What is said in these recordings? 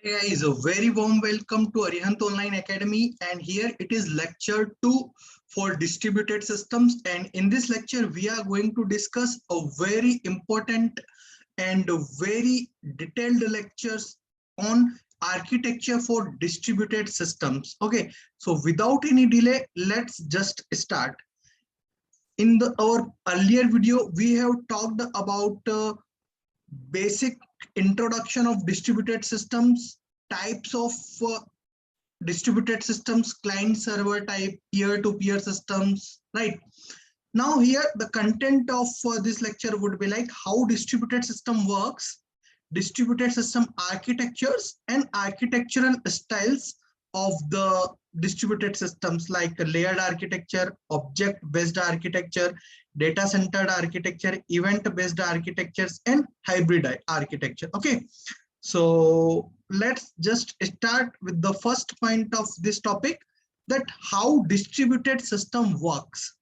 Hey guys, a very warm welcome to Arihant Online Academy, and here it is lecture 2 for distributed systems. And in this lecture we are going to discuss a very important and very detailed lectures on architecture for distributed systems. Okay, so without any delay, let's just start. In our earlier video we have talked about basic introduction of distributed systems, types of distributed systems, client server type, peer-to-peer systems, right? Now here the content of this lecture would be like how distributed system works, distributed system architectures and architectural styles of the distributed systems, like layered architecture, object-based architecture, data-centered architecture, event-based architectures, and hybrid architecture. Okay, so let's just start with the first point of this topic, that how distributed system works.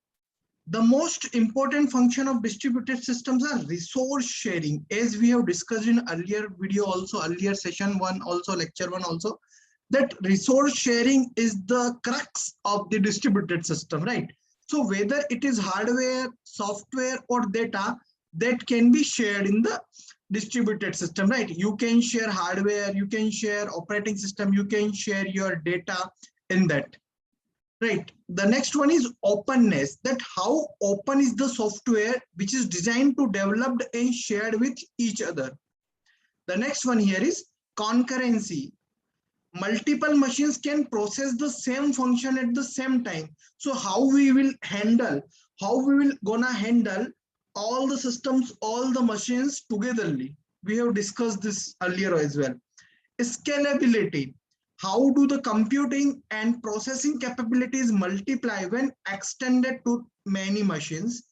The most important function of distributed systems are resource sharing, as we have discussed in earlier video also, earlier session 1 also, lecture 1 also, that resource sharing is the crux of the distributed system, right? So whether it is hardware, software or data that can be shared in the distributed system, right? You can share hardware, you can share operating system, you can share your data in that. Right. The next one is openness, that how open is the software which is designed to developed and shared with each other. The next one here is concurrency. Multiple machines can process the same function at the same time. So how we will gonna handle all the systems, all the machines togetherly. We have discussed this earlier as well. Scalability. How do the computing and processing capabilities multiply when extended to many machines?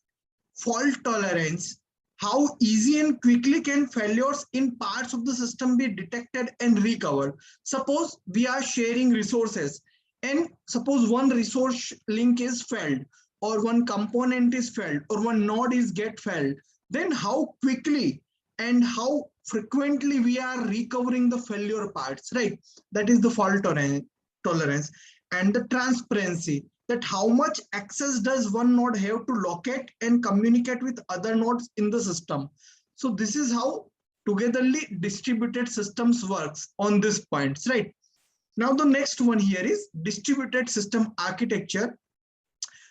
Fault tolerance. How easy and quickly can failures in parts of the system be detected and recovered? Suppose we are sharing resources and suppose one resource link is failed, or one component is failed, or one node is get failed. Then how quickly and how frequently we are recovering the failure parts, right? That is the fault tolerance. And the transparency, that how much access does one node have to locate and communicate with other nodes in the system. So this is how togetherly distributed systems works on these points, right? Now the next one here is distributed system architecture.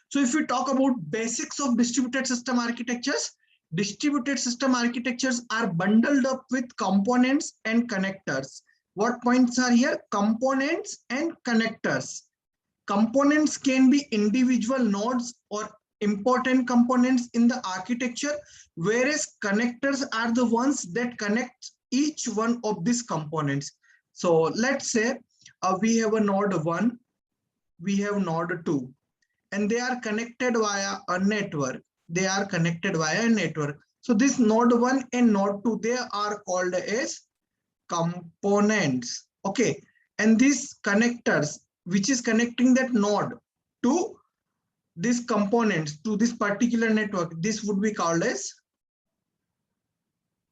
So if we talk about basics of distributed system architectures, distributed system architectures are bundled up with components and connectors. What points are here? Components and connectors. Components can be individual nodes or important components in the architecture, whereas connectors are the ones that connect each one of these components. So let's say we have a node 1, we have node 2, and they are connected via a network. They are connected via a network. So this node 1 and node 2, they are called as components. Okay, and these connectors, which is connecting that node to these components, to this particular network, this would be called as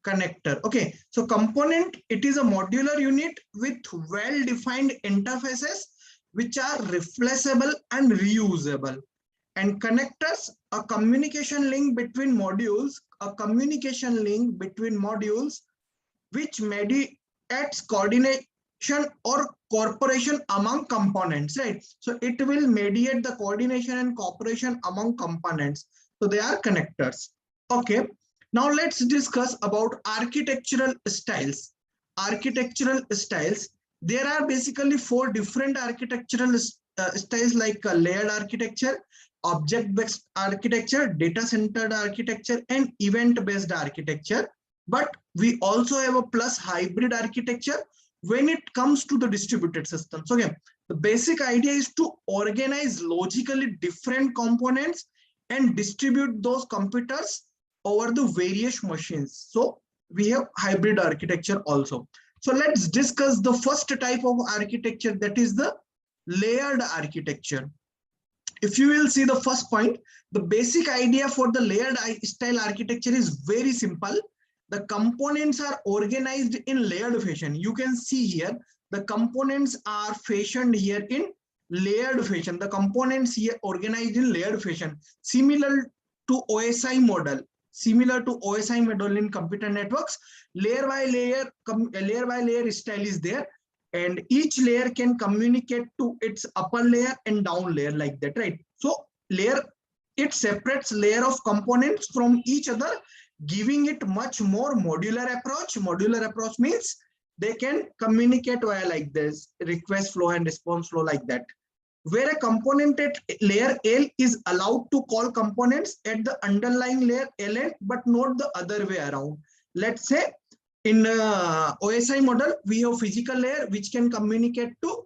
connector. Okay, so component, it is a modular unit with well-defined interfaces which are replaceable and reusable. And connectors, a communication link between modules, which mediates coordination or cooperation among components, right? So it will mediate the coordination and cooperation among components. So they are connectors. Okay, now let's discuss about architectural styles. Architectural styles, there are basically 4 different architectural styles, like layered architecture, object-based architecture, data-centered architecture, and event-based architecture. But we also have a plus hybrid architecture when it comes to the distributed systems. Okay, the basic idea is to organize logically different components and distribute those computers over the various machines. So we have hybrid architecture also. So let's discuss the first type of architecture, that is the layered architecture. If you will see the first point, the basic idea for the layered style architecture is very simple. The components are organized in layered fashion. You can see here the components are fashioned here in layered fashion. The components here organized in layered fashion, similar to OSI model. Similar to OSI model in computer networks, layer by layer style is there, and each layer can communicate to its upper layer and down layer like that, right? So layer, it separates layer of components from each other, giving it much more modular approach. Modular approach means they can communicate via like this, request flow and response flow like that, where a component at layer L is allowed to call components at the underlying layer Ln, but not the other way around. Let's say in OSI model, we have physical layer which can communicate to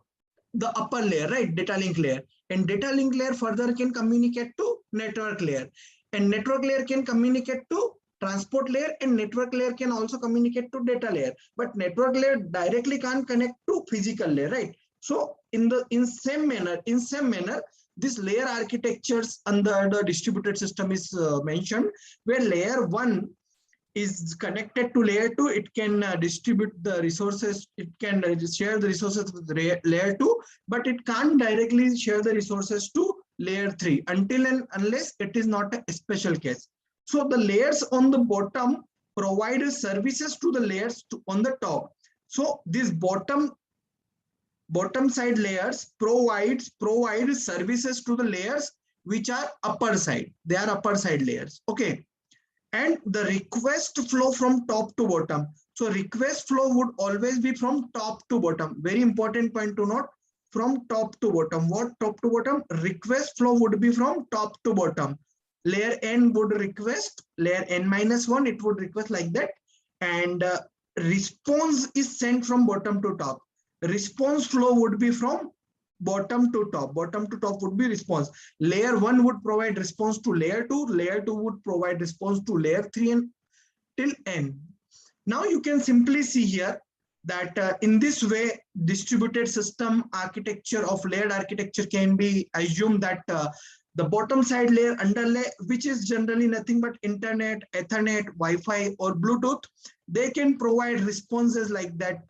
the upper layer, right? Data link layer, and data link layer further can communicate to network layer, and network layer can communicate to transport layer, and network layer can also communicate to data layer, but network layer directly can't connect to physical layer, right? So in same manner, this layer architectures under the distributed system is mentioned, where layer 1 is connected to layer 2. It can distribute the resources, it can share the resources with layer 2, but it can't directly share the resources to layer 3 until and unless it is not a special case. So the layers on the bottom provide services to the layers on the top. So this bottom side layers provide services to the layers which are upper side. They are upper side layers. Okay. And the request flow from top to bottom. So request flow would always be from top to bottom. Very important point to note, from top to bottom. What top to bottom? Request flow would be from top to bottom. Layer n would request, layer n-1, it would request like that. And response is sent from bottom to top. Response flow would be from bottom to top. Bottom to top would be response. Layer 1 would provide response to layer 2. Layer 2 would provide response to layer 3 and till n. Now you can simply see here that in this way, distributed system architecture of layered architecture can be assumed that the bottom side layer underlay, which is generally nothing but internet, Ethernet, Wi-Fi or Bluetooth, they can provide responses like that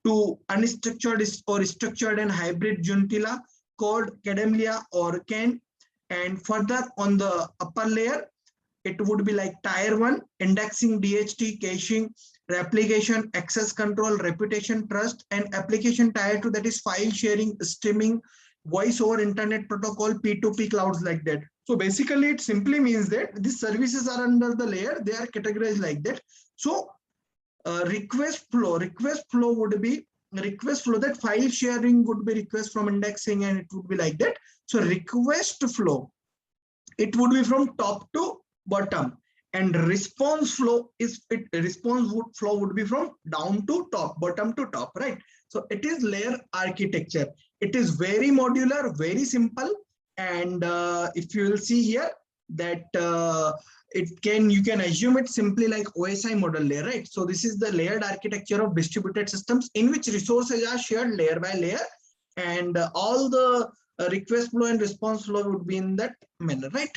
to unstructured or structured and hybrid Juntila called Kademlia or CAN. And further on the upper layer, it would be like tier 1, indexing, DHT, caching, replication, access control, reputation, trust, and application tier 2, that is file sharing, streaming, voice over internet protocol, P2P clouds like that. So basically it simply means that these services are under the layer, they are categorized like that. So request flow would be request flow, that file sharing would be request from indexing, and it would be like that. So request flow, it would be from top to bottom, and response flow flow would be from down to top, bottom to top, right? So it is layer architecture. It is very modular, very simple, and if you will see here that you can assume it simply like OSI model layer, right? So this is the layered architecture of distributed systems in which resources are shared layer by layer, and all the request flow and response flow would be in that manner, right?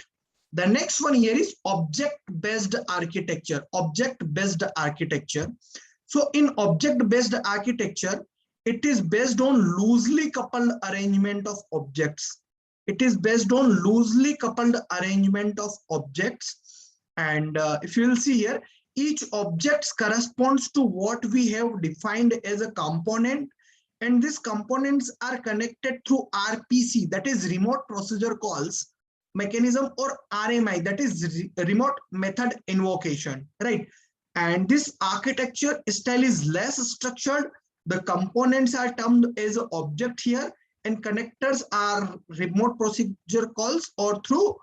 The next one here is object-based architecture. Object-based architecture. So in object-based architecture, it is based on loosely coupled arrangement of objects. It is based on loosely coupled arrangement of objects. And if you will see here, each object corresponds to what we have defined as a component. And these components are connected through RPC, that is remote procedure calls mechanism, or RMI, that is remote method invocation, right? And this architecture style is less structured. The components are termed as an object here, and connectors are remote procedure calls or through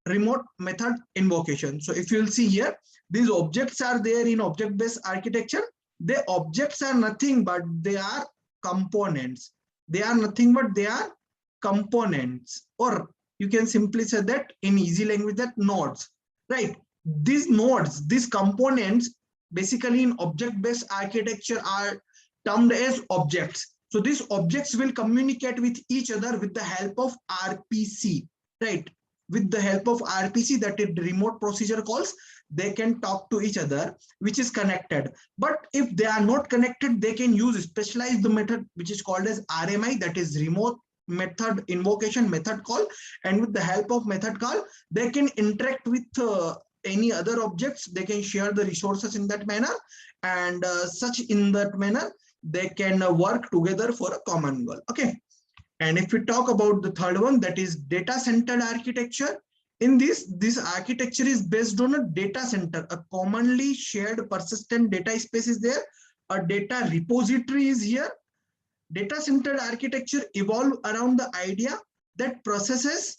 remote method invocation. So if you'll see here, these objects are there in object-based architecture. The objects are nothing but they are components. They are nothing but they are components, or you can simply say that in easy language that nodes, right? These nodes, these components, basically in object-based architecture are termed as objects. So these objects will communicate with each other with the help of RPC, right? With the help of RPC, that is remote procedure calls. they can talk to each other, which is connected. But if they are not connected, they can use specialized method, which is called as RMI, that is remote method invocation method call. And with the help of method call, they can interact with any other objects. They can share the resources in that manner, and such in that manner they can work together for a common goal. Okay. And if we talk about the third one, that is data centered architecture. In this architecture is based on a data center, a commonly shared persistent data space is there, a data repository is here. Data centered architecture evolved around the idea that processes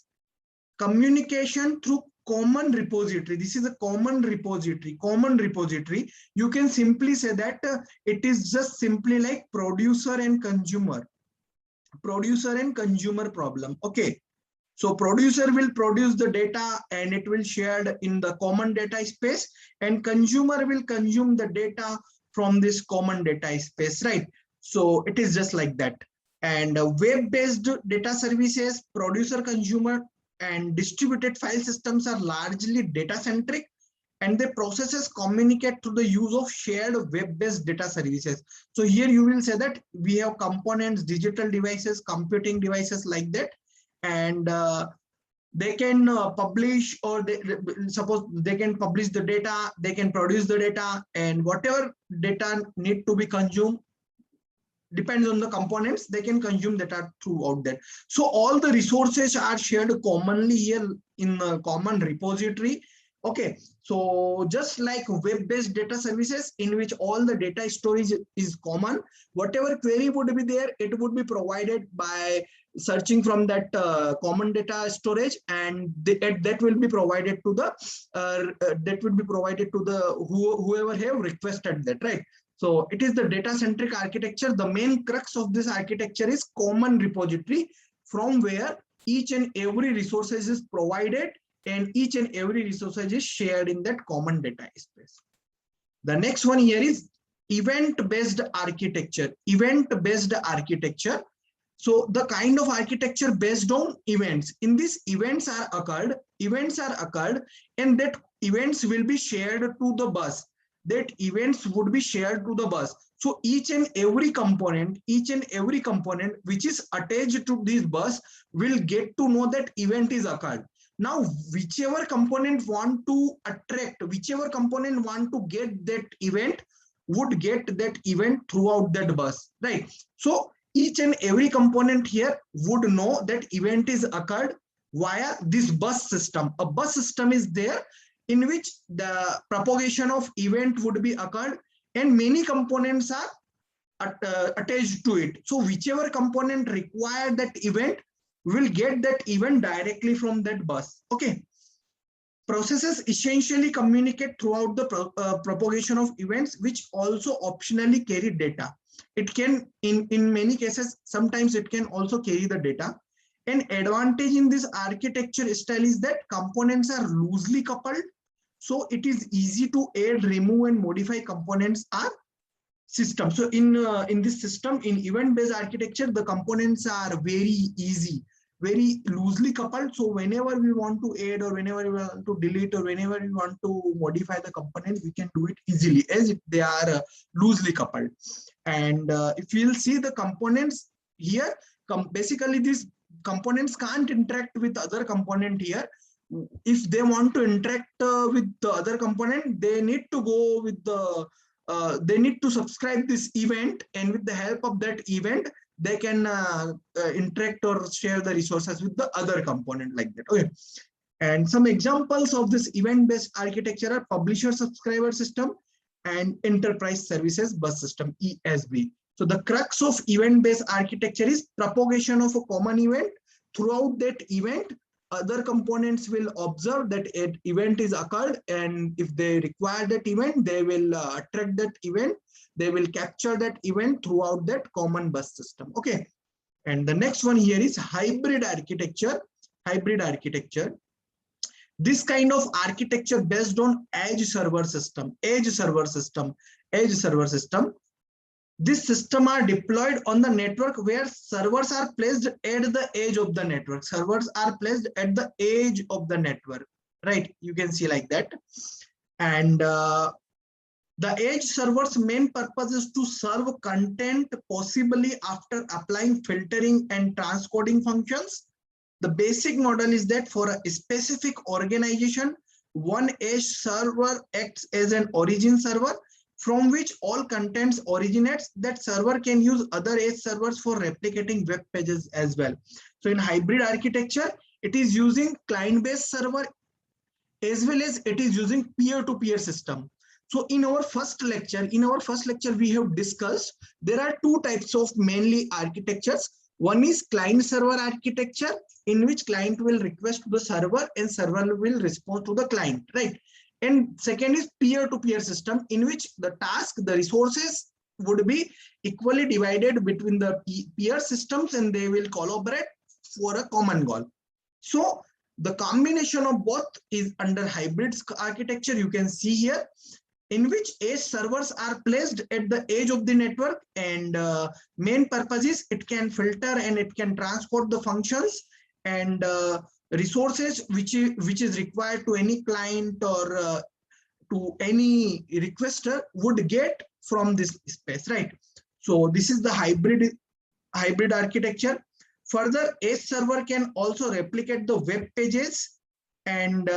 communication through common repository. This is a common repository. You can simply say that it is just simply like producer and consumer problem. Okay. So producer will produce the data and it will shared in the common data space, and consumer will consume the data from this common data space, right? So it is just like that. And web-based data services, producer, consumer, and distributed file systems are largely data-centric, and the processes communicate through the use of shared web-based data services. So here you will say that we have components, digital devices, computing devices like that, and they can publish, or suppose they can publish the data, they can produce the data, and whatever data need to be consumed depends on the components, they can consume data throughout that. So all the resources are shared commonly here in a common repository. Okay, so just like web-based data services in which all the data storage is common, whatever query would be there, it would be provided by searching from that common data storage, and that will be provided to the whoever have requested that, right? So it is the data-centric architecture. The main crux of this architecture is common repository, from where each and every resources is provided and each and every resource is shared in that common data space. The next one here is event-based architecture. So the kind of architecture based on events. In this, events are occurred, and that events will be shared to the bus. So each and every component which is attached to this bus will get to know that event is occurred. Now, whichever component want to attract, whichever component want to get that event, would get that event throughout that bus, right? So each and every component here would know that event is occurred via this bus system. A bus system is there in which the propagation of event would be occurred, and many components are attached to it. So whichever component require that event will get that event directly from that bus. Okay. Processes essentially communicate throughout the propagation of events, which also optionally carry data. It can, in many cases, sometimes it can also carry the data. An advantage in this architecture style is that components are loosely coupled, so it is easy to add, remove, and modify components are system. So in this system, in event-based architecture, the components are very easy, very loosely coupled. So whenever we want to add, or whenever we want to delete, or whenever we want to modify the component, we can do it easily, as if they are loosely coupled. And if you'll see the components here, basically these components can't interact with other component here. If they want to interact with the other component, they need to go with the they need to subscribe this event, and with the help of that event they can interact or share the resources with the other component, like that. Okay. And some examples of this event-based architecture are publisher subscriber system and enterprise services bus system, ESB. So the crux of event-based architecture is propagation of a common event. Throughout that event, other components will observe that an event is occurred, and if they require that event, they will track that event. They will capture that event throughout that common bus system. Okay. And the next one here is hybrid architecture. This kind of architecture based on edge server system. This system are deployed on the network where servers are placed at the edge of the network. Right? You can see like that. And the edge server's main purpose is to serve content possibly after applying filtering and transcoding functions. The basic model is that for a specific organization, one edge server acts as an origin server from which all contents originates. That server can use other edge servers for replicating web pages as well. So in hybrid architecture, it is using client-based server as well as it is using peer-to-peer system. So in our first lecture, we have discussed there are two types of mainly architectures. One is client server architecture, in which client will request to the server and server will respond to the client, right? And second is peer-to-peer system, in which the task, the resources would be equally divided between the peer systems and they will collaborate for a common goal. So the combination of both is under hybrid architecture. You can see here, in which edge servers are placed at the edge of the network, and main purpose is it can filter and it can transport the functions and resources which is required to any client or to any requester would get from this space, right? So this is the hybrid architecture. Further, edge server can also replicate the web pages, and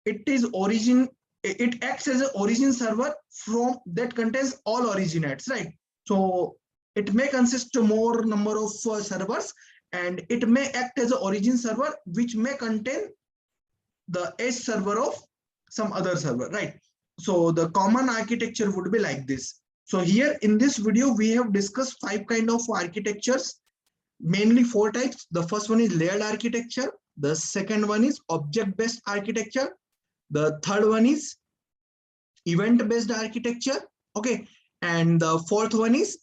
it acts as an origin server from that contains all originates, right? So it may consist of more number of servers, and it may act as an origin server which may contain the edge server of some other server, right? So the common architecture would be like this. So here in this video, we have discussed 5 kind of architectures, mainly 4 types. The first one is layered architecture. The second one is object-based architecture. The third one is event-based architecture. Okay. And the fourth one is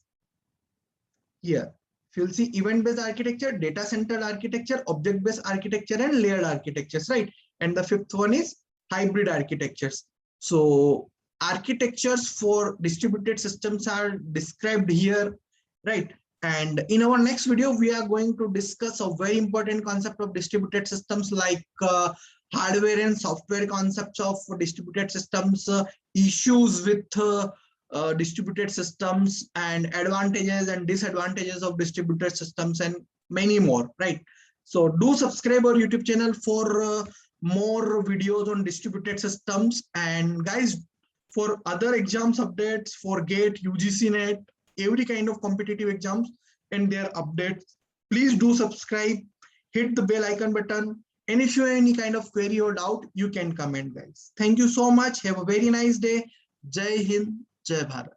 here. If you'll see event-based architecture, data-centered architecture, object-based architecture, and layered architectures, right? And the fifth one is hybrid architectures. So architectures for distributed systems are described here, right? And in our next video, we are going to discuss a very important concept of distributed systems, like hardware and software concepts of distributed systems, issues with distributed systems, and advantages and disadvantages of distributed systems, and many more, right? So do subscribe our YouTube channel for more videos on distributed systems. And guys, for other exams updates for GATE, UGC NET, every kind of competitive exams and their updates, please do subscribe, hit the bell icon button, and if you have any kind of query or doubt, you can comment, guys. Thank you so much. Have a very nice day. Jai Hind, Jai Bharat.